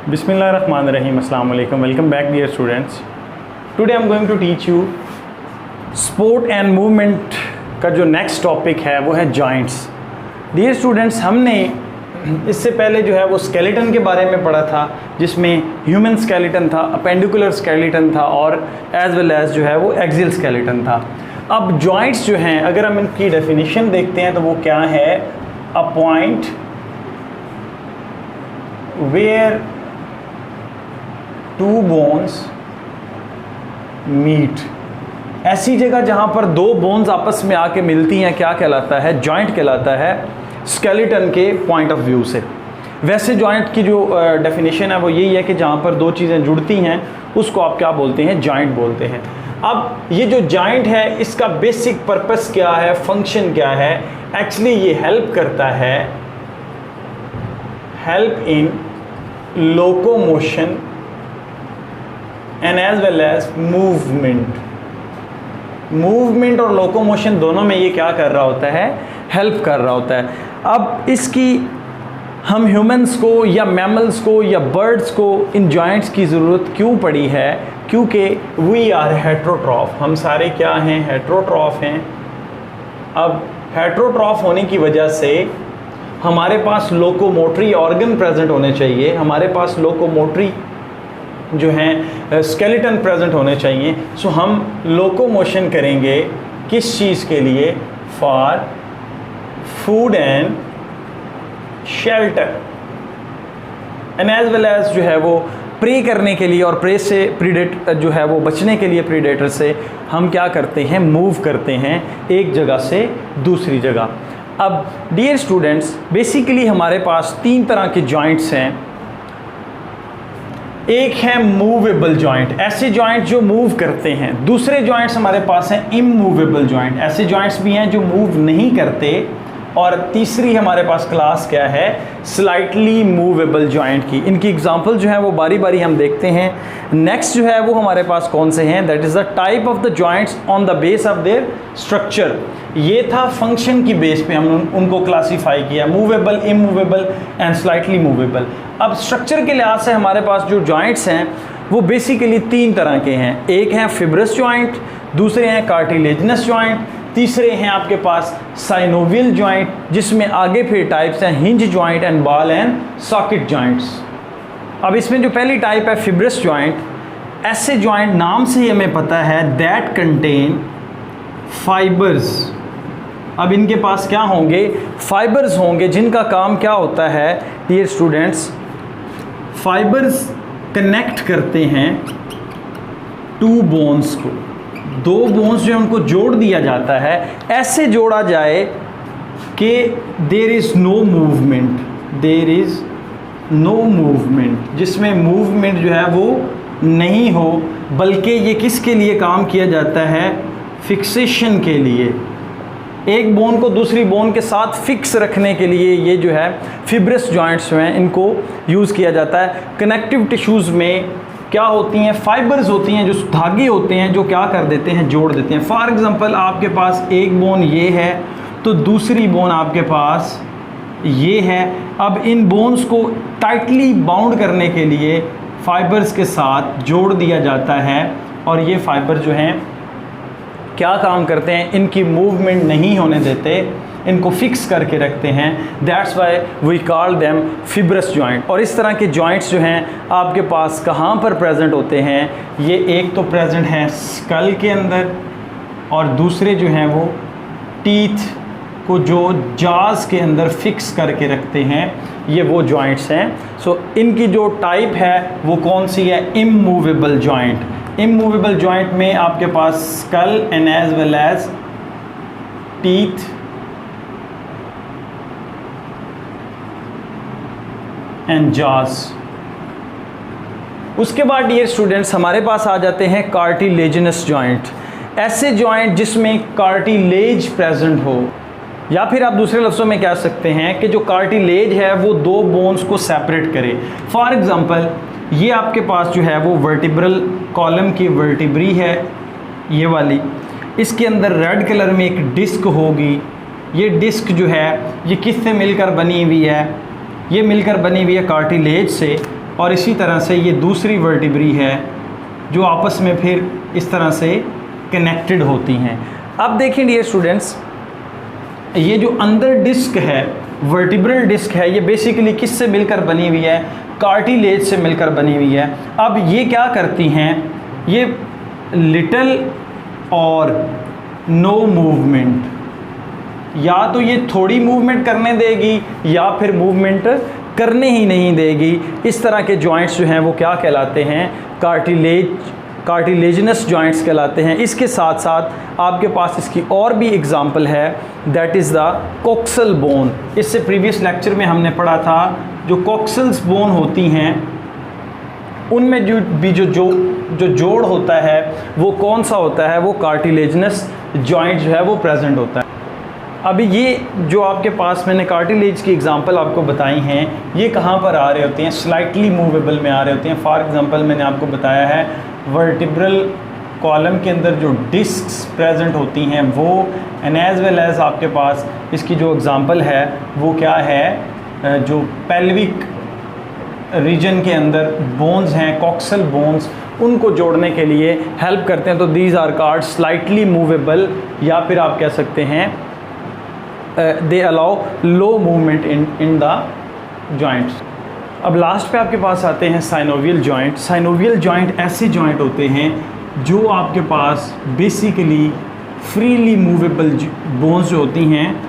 Bismillahirrahmanirrahim. Assalamu alaikum. Welcome back, dear students. Today I'm going to teach you sport and movement का जो next topic है वो है joints. Dear students, हमने इससे पहले जो है वो skeleton के बारे में पढ़ा था, जिसमें human skeleton था, appendicular skeleton था और as well as जो है वो axial skeleton था. अब joints जो हैं, अगर हम इनकी definition देखते हैं तो वो क्या है? A point where two bones meet, ऐसी जगह जहाँ पर दो बोन्स आपस में आके मिलती हैं क्या कहलाता है? जॉइंट कहलाता है स्केलेटन के पॉइंट ऑफ व्यू से. वैसे जॉइंट की जो डेफिनेशन है वो यही है कि जहाँ पर दो चीज़ें जुड़ती हैं उसको आप क्या बोलते हैं? जॉइंट बोलते हैं. अब ये जो जॉइंट है इसका बेसिक पर्पस क्या है, फंक्शन क्या है? एक्चुअली ये हेल्प करता है, help in locomotion and as well as movement और लोकोमोशन दोनों में ये क्या कर रहा होता है? हेल्प कर रहा होता है. अब इसकी हम ह्यूमंस को या मैमल्स को या बर्ड्स को इन जॉइंट्स की ज़रूरत क्यों पड़ी है? क्योंकि वी आर हेट्रोट्रॉफ, हम सारे क्या हैं? हेट्रोट्रॉफ हैं. अब हेट्रोट्रॉफ होने की वजह से हमारे पास लोकोमोटरी ऑर्गन प्रेजेंट होने चाहिए, हमारे पास लोकोमोटरी जो हैं स्केलेटन प्रेजेंट होने चाहिए. सो हम लोकोमोशन करेंगे किस चीज़ के लिए? For food and shelter and as well as जो है वो प्रे करने के लिए, और प्रे से प्रीडेट जो है वो बचने के लिए प्रीडेटर से हम क्या करते हैं? मूव करते हैं एक जगह से दूसरी जगह. अब डियर स्टूडेंट्स, बेसिकली हमारे पास तीन तरह के जॉइंट्स हैं. एक है मूवेबल जॉइंट, ऐसे जॉइंट जो मूव करते हैं. दूसरे जॉइंट्स हमारे पास हैं इमूवेबल जॉइंट, ऐसे जॉइंट्स भी हैं जो मूव नहीं करते. और तीसरी हमारे पास क्लास क्या है? स्लाइटली मूवेबल जॉइंट की. इनकी एग्जांपल जो है वो बारी बारी हम देखते हैं. नेक्स्ट जो है वो हमारे पास कौन से हैं? That is the type of the joints on the base of their structure. ये था फंक्शन की बेस पे हम उनको क्लासीफाई किया, movable, immovable and slightly movable. अब स्ट्रक्चर के लिहाज से हमारे पास जो जॉइंट्स हैं वो बेसिकली तीन तरह के हैं. एक हैं फिब्रस जॉइंट, दूसरे हैं कार्टिलेजिनस जॉइंट, तीसरे हैं आपके पास साइनोवियल जॉइंट, जिसमें आगे फिर टाइप्स हैं hinge joint and ball and socket joints. अब इसमें जो पहली टाइप है फिब्रस जॉइंट, ऐसे जॉइंट नाम से ही हमें पता है दैट कंटेन फाइबर्स. अब इनके पास क्या होंगे? फाइबर्स होंगे, जिनका काम क्या होता है डियर स्टूडेंट्स? फाइबर्स कनेक्ट करते हैं टू बोन्स को. दो बोन्स जो उनको जोड़ दिया जाता है, ऐसे जोड़ा जाए कि देयर इज़ नो मूवमेंट, जिसमें मूवमेंट जो है वो नहीं हो, बल्कि ये किसके लिए काम किया जाता है? फिक्सेशन के लिए. एक बोन को दूसरी बोन के साथ फिक्स रखने के लिए ये जो है फिब्रस जॉइंट्स जो हैं इनको यूज़ किया जाता है. कनेक्टिव टिश्यूज़ में क्या होती हैं? फाइबर्स होती हैं, जो धागे होते हैं जो क्या कर देते हैं? जोड़ देते हैं. फॉर एग्जांपल आपके पास एक बोन ये है तो दूसरी बोन आपके पास ये है. अब इन बोन्स को टाइटली बाउंड करने के लिए फाइबर्स के साथ जोड़ दिया जाता है, और ये फाइबर जो हैं क्या काम करते हैं? इनकी मूवमेंट नहीं होने देते, इनको फिक्स करके रखते हैं. That's why we call them fibrous joint. और इस तरह के जॉइंट्स जो हैं आपके पास कहाँ पर प्रेजेंट होते हैं? ये एक तो प्रेजेंट हैं स्कल के अंदर, और दूसरे जो हैं वो टीथ को जो जाज़ के अंदर फिक्स करके रखते हैं, ये वो जॉइंट्स हैं. सो इनकी जो टाइप है वो कौन सी है? Immovable joint. इमूवेबल जॉइंट में आपके पास skull and as well as teeth and jaws. उसके बाद डियर स्टूडेंट्स हमारे पास आ जाते हैं कार्टिलेजिनस जॉइंट. ऐसे जॉइंट जिसमें कार्टिलेज प्रेजेंट हो, या फिर आप दूसरे लफ्ज़ों में कह सकते हैं कि जो कार्टिलेज है वो दो बोन्स को सेपरेट करे. फॉर एग्जांपल ये आपके पास जो है वो वर्टिब्रल कॉलम की वर्टिब्री है, ये वाली. इसके अंदर रेड कलर में एक डिस्क होगी. ये डिस्क जो है ये किससे मिलकर बनी हुई है? ये मिलकर बनी हुई है कार्टिलेज से. और इसी तरह से ये दूसरी वर्टिब्री है जो आपस में फिर इस तरह से कनेक्टेड होती हैं। अब देखें डियर स्टूडेंट्स, ये जो अंदर डिस्क है, वर्टिब्रल डिस्क है, ये बेसिकली किससे मिलकर बनी हुई है? कार्टिलेज से मिलकर बनी हुई है। अब ये क्या करती हैं? ये लिटिल और नो मूवमेंट, या तो ये थोड़ी मूवमेंट करने देगी या फिर मूवमेंट करने ही नहीं देगी। इस तरह के जॉइंट्स जो हैं वो क्या कहलाते हैं? कार्टिलेजिनस जॉइंट्स कहलाते हैं। इसके साथ साथ आपके पास इसकी और भी एग्जांपल है, that is the coxal bone. इससे प्रीवियस लेक्चर में हमने पढ़ा था जो कोक्सल्स बोन होती हैं उनमें जो जोड़ होता है वो कौन सा होता है? वो कार्टिलेजिनस जॉइंट जो है वो प्रेजेंट होता है। अभी ये जो आपके पास मैंने कार्टिलेज की एग्जांपल आपको बताई हैं, ये कहाँ पर आ रहे होते हैं? स्लाइटली मूवेबल में आ रहे होते हैं। फॉर एग्जांपल मैंने आपको बताया है वर्टिब्रल कॉलम के अंदर जो डिस्क्स प्रेजेंट होती हैं वो, एंड एज वेल एज आपके पास इसकी जो एग्जांपल है वो क्या है? जो पेल्विक रीजन के अंदर बोन्स हैं, कॉक्सल बोन्स, उनको जोड़ने के लिए हेल्प करते हैं। तो these are called slightly movable, या फिर आप कह सकते हैं they allow low movement in the joints. अब लास्ट पे आपके पास आते हैं साइनोवियल जॉइंट। साइनोवियल जॉइंट ऐसे जॉइंट होते हैं जो आपके पास बेसिकली फ्रीली मूवेबल बोन्स जो होती हैं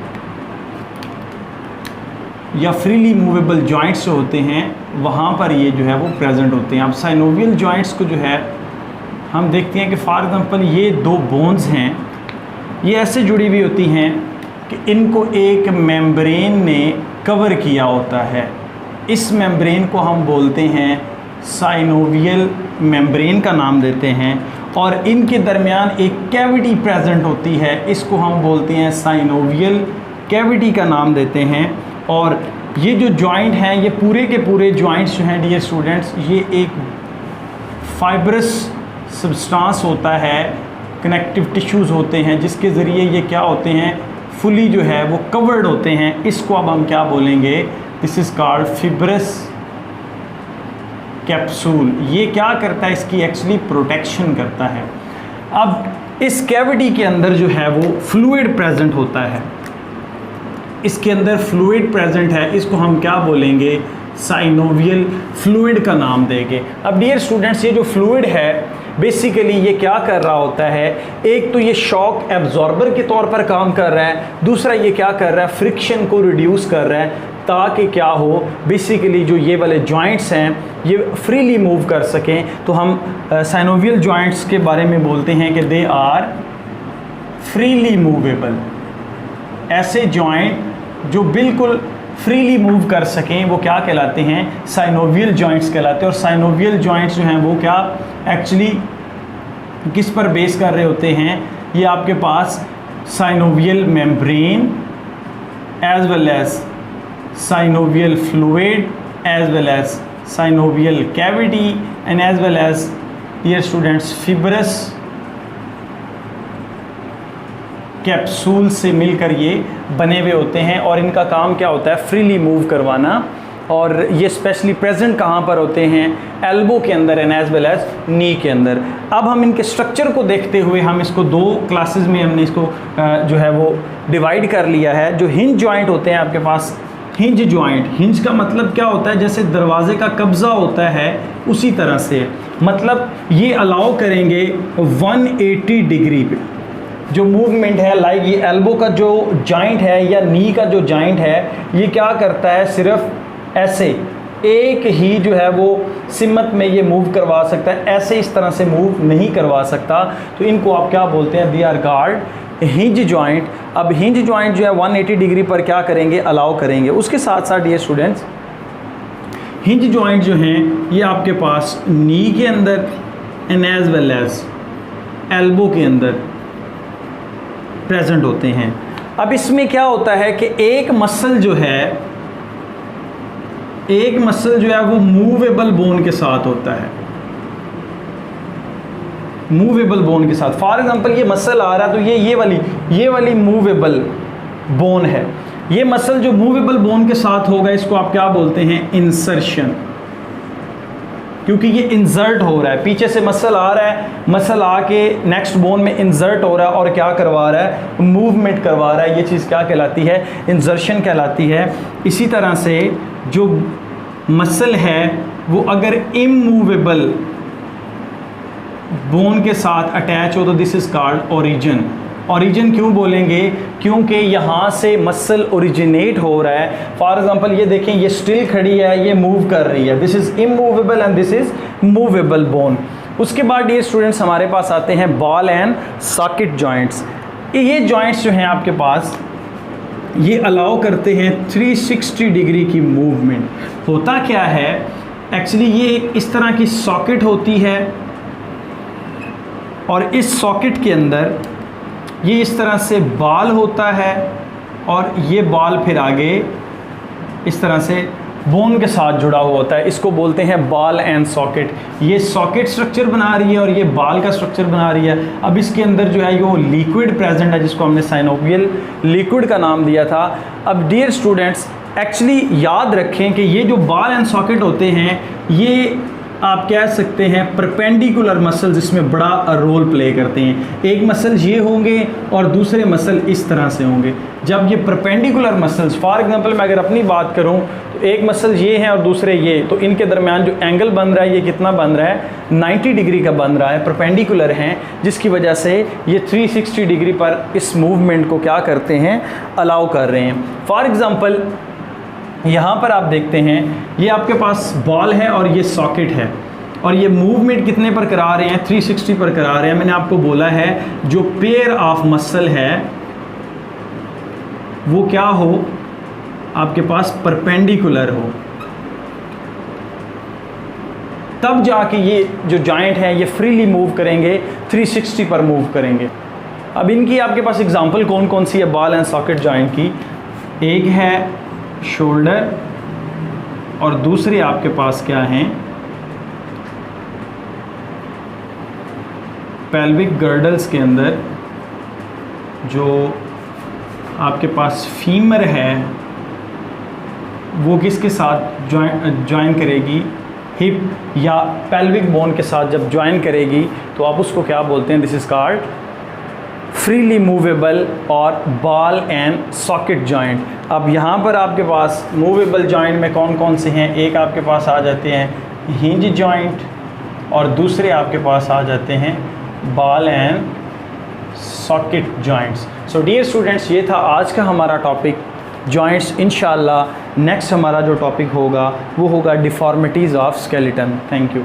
या फ्रीली मूवेबल जॉइंट्स जो होते हैं वहाँ पर ये जो है वो प्रेजेंट होते हैं। अब साइनोवियल जॉइंट्स को जो है हम देखते हैं कि फॉर एग्जांपल ये दो बोन्स हैं, ये ऐसे जुड़ी हुई होती हैं कि इनको एक मेम्ब्रेन ने कवर किया होता है। इस मेम्ब्रेन को हम बोलते हैं साइनोवियल मेम्ब्रेन का नाम देते हैं, और इनके दरमियान एक कैविटी प्रेजेंट होती है, इसको हम बोलते हैं साइनोवियल कैविटी का नाम देते हैं। और ये जो जॉइंट हैं, ये पूरे के पूरे जॉइंट्स जो हैं डियर स्टूडेंट्स, ये एक फाइब्रस सब्सटेंस होता है, कनेक्टिव टिश्यूज़ होते हैं जिसके ज़रिए ये क्या होते हैं? फुली जो है वो कवर्ड होते हैं। इसको अब हम क्या बोलेंगे? This is called fibrous capsule. ये क्या करता है? इसकी एक्चुअली प्रोटेक्शन करता है। अब इस कैविटी के अंदर जो है वो फ्लूइड प्रेजेंट होता है, इसके अंदर फ्लूइड प्रेजेंट है, इसको हम क्या बोलेंगे? साइनोवियल फ्लूइड का नाम देंगे। अब डियर स्टूडेंट्स, ये जो फ्लूइड है बेसिकली ये क्या कर रहा होता है? एक तो ये शॉक एब्जॉर्बर के तौर पर काम कर रहा है, दूसरा ये क्या कर रहा है? फ्रिक्शन को रिड्यूस कर रहा है, ताकि क्या हो? बेसिकली जो ये वाले जॉइंट्स हैं ये फ्रीली मूव कर सकें। तो हम साइनोवियल जॉइंट्स के बारे में बोलते हैं कि दे आर फ्रीली मूवेबल। ऐसे जॉइंट जो बिल्कुल फ्रीली मूव कर सकें वो क्या कहलाते हैं? साइनोवियल जॉइंट्स कहलाते हैं। और साइनोवियल जॉइंट्स जो हैं वो क्या एक्चुअली किस पर बेस कर रहे होते हैं? ये आपके पास synovial membrane as well as synovial fluid as well as synovial cavity and as well as dear students fibrous capsule से मिलकर ये बने हुए होते हैं। और इनका काम क्या होता है? फ्रीली मूव करवाना। और ये स्पेशली प्रेजेंट कहाँ पर होते हैं? एल्बो के अंदर एंड एज वेल एज नी के अंदर। अब हम इनके स्ट्रक्चर को देखते हुए हम इसको दो क्लासेस में हमने इसको जो है वो डिवाइड कर लिया है। जो हिंज जॉइंट होते हैं आपके पास, हिंज जॉइंट, हिंज का मतलब क्या होता है? जैसे दरवाजे का कब्ज़ा होता है उसी तरह से, मतलब ये अलाउ करेंगे 180 डिग्री पे जो मूवमेंट है। लाइक ये एल्बो का जो जॉइंट है या नी का जो जॉइंट है, ये क्या करता है? सिर्फ ऐसे एक ही जो है वो सिमत में ये मूव करवा सकता है, ऐसे इस तरह से मूव नहीं करवा सकता। तो इनको आप क्या बोलते हैं? They are called hinge joint. अब हिंज जॉइंट जो है 180 डिग्री पर क्या करेंगे? अलाउ करेंगे। उसके साथ साथ ये स्टूडेंट्स हिंज जॉइंट जो हैं ये आपके पास नी के अंदर and as well as elbow के अंदर प्रेजेंट होते हैं। अब इसमें क्या होता है कि एक मसल जो है वो मूवेबल बोन के साथ होता है, मूवेबल बोन के साथ। फॉर एग्जांपल ये मसल आ रहा है तो ये वाली मूवेबल बोन है। ये मसल जो मूवेबल बोन के साथ होगा इसको आप क्या बोलते हैं? इंसर्शन। क्योंकि ये इंसर्ट हो रहा है, पीछे से मसल आ रहा है, मसल आके नेक्स्ट बोन में इंसर्ट हो रहा है और क्या करवा रहा है, मूवमेंट करवा रहा है। ये चीज़ क्या कहलाती है, इंसर्शन कहलाती है। इसी तरह से जो मसल है वो अगर इमूवेबल बोन के साथ अटैच हो तो this is called origin. Origin क्यों बोलेंगे, क्योंकि यहाँ से मसल ओरिजिनेट हो रहा है। फॉर एग्जांपल ये देखें, ये स्टिल खड़ी है, ये मूव कर रही है, this is immovable and this is movable bone. उसके बाद ये स्टूडेंट्स हमारे पास आते हैं बॉल एंड सॉकेट जॉइंट्स। ये जॉइंट्स जो हैं आपके पास, ये अलाउ करते हैं 360 डिग्री की मूवमेंट। होता क्या है, एक्चुअली ये एक इस तरह की सॉकेट होती है और इस सॉकेट के अंदर ये इस तरह से बाल होता है और ये बाल फिर आगे इस तरह से बोन के साथ जुड़ा हुआ होता है। इसको बोलते हैं बॉल एंड सॉकेट। ये सॉकेट स्ट्रक्चर बना रही है और ये बाल का स्ट्रक्चर बना रही है। अब इसके अंदर जो है वो लिक्विड प्रेजेंट है, जिसको हमने साइनोवियल लिक्विड का नाम दिया था। अब डियर स्टूडेंट्स, एक्चुअली याद रखें कि ये जो बॉल एंड सॉकेट होते हैं, ये आप कह सकते हैं परपेंडिकुलर मसल जिसमें बड़ा रोल प्ले करते हैं। एक मसल ये होंगे और दूसरे मसल इस तरह से होंगे। जब ये परपेंडिकुलर मसल्स, फॉर एग्जांपल मैं अगर अपनी बात करूं तो एक मसल ये है और दूसरे ये, तो इनके दरमियान जो एंगल बन रहा है ये कितना बन रहा है, 90 डिग्री का बन रहा है, परपेंडिकुलर हैं, जिसकी वजह से ये 360 डिग्री पर इस मूवमेंट को क्या करते हैं, अलाउ कर रहे हैं। फॉर एग्ज़ाम्पल यहाँ पर आप देखते हैं, ये आपके पास बॉल है और ये सॉकेट है और ये मूवमेंट कितने पर करा रहे हैं, 360 पर करा रहे हैं। मैंने आपको बोला है जो पेयर ऑफ मसल है वो क्या हो, आपके पास परपेंडिकुलर हो, तब जाके ये जो जॉइंट है ये फ्रीली मूव करेंगे, 360 पर मूव करेंगे। अब इनकी आपके पास एग्जांपल कौन कौन सी है बॉल एंड सॉकेट जॉइंट की, एक है शोल्डर और दूसरे आपके पास क्या हैं, पेल्विक गर्डल्स के अंदर जो आपके पास फीमर है वो किसके साथ ज्वाइन करेगी, हिप या पेल्विक बोन के साथ जब ज्वाइन करेगी तो आप उसको क्या बोलते हैं, this is called freely movable और बॉल एंड सॉकेट जॉइंट। अब यहाँ पर आपके पास मूवेबल जॉइंट में कौन कौन से हैं, एक आपके पास आ जाते हैं हिंज जॉइंट और दूसरे आपके पास आ जाते हैं ball and socket joints. So dear students, ये था आज का हमारा टॉपिक जॉइंट्स। इंशाल्लाह नेक्स्ट हमारा जो टॉपिक होगा वो होगा deformities of skeleton. Thank you.